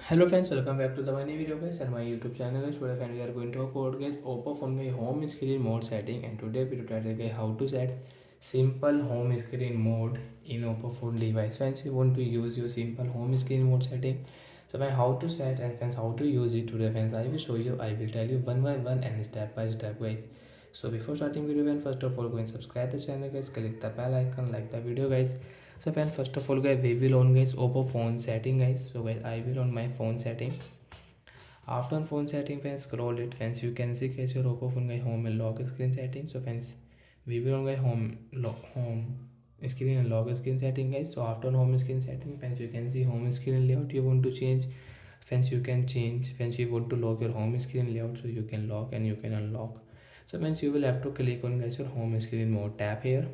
Hello friends, welcome back to the my new video guys and my YouTube channel guys. Today friend, we are going to talk about guys Oppo phone में home screen mode setting and today we tutorial guys how to set simple home screen mode in Oppo phone device. Friends, you want to use your simple home screen mode setting. So friends, how to set and friends how to use it today friends. I will show you. I will tell you one by one and step by step guys. So before starting video, friends, first of all go and subscribe the channel guys. Click the bell icon, like the video guys. So friend, first of all guys, we will on guys Oppo phone setting guys. So guys, I will on my phone setting. After on phone setting friends, scroll it friends, you can see guys your Oppo phone guys home and lock screen setting. So friends, we will on guys home screen and lock screen setting guys. So after on home screen setting friends, you can see home screen layout you want to change. Friends, you can change. Friends, you want to lock your home screen layout, so you can lock and you can unlock. So friends, you will have to click on guys your home screen mode tab here.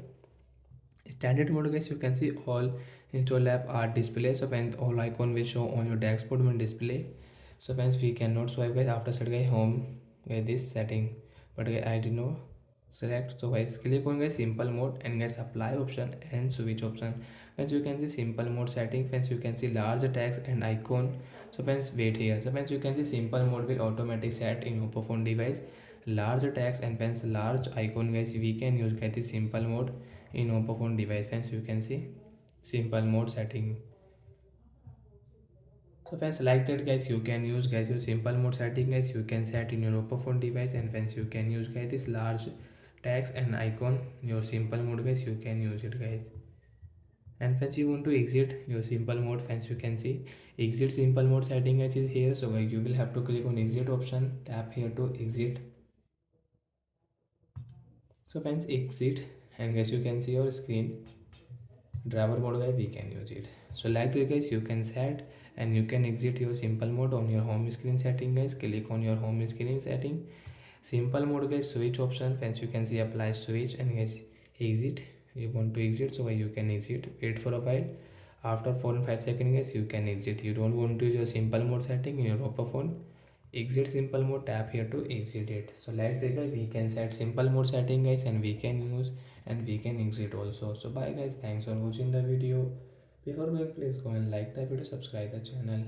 Standard mode guys, you can see all install app are display. So when all icon will show on your dashboard when display. So friends, we cannot swipe guys after set guys home with this setting, but guys, I did not select. So guys, click on guys simple mode and guys apply option and switch option. Friends, you can see simple mode setting. Friends, you can see large text and icon. So friends, wait here. So friends, you can see simple mode will automatic set in Oppo phone device large text and friends large icon guys, we can use guys the simple mode in Oppo phone device. Friends, you can see simple mode setting. So friends, like that guys, you can use guys your simple mode setting guys, you can set in your Oppo phone device. And friends, you can use guys this large text and icon your simple mode guys, you can use it guys. And friends, you want to exit your simple mode friends, you can see exit simple mode setting guys is here. So guys, you will have to click on exit option, tap here to exit. So friends, exit and guys, you can see your screen driver mode guys, we can use it. So like this guys, you can set and you can exit your simple mode on your home screen setting guys. Click on your home screen setting, simple mode guys, switch option friends, you can see apply switch and guys exit. You want to exit, so you can exit, wait for a while. After 4 and 5 seconds guys, you can exit. You don't want to use your simple mode setting in your Oppo phone, exit simple mode, tap here to exit it. So like this guys, we can set simple mode setting guys and we can use and we can exit also. So bye guys, thanks for watching the video. Before going, please go and like the video, subscribe the channel.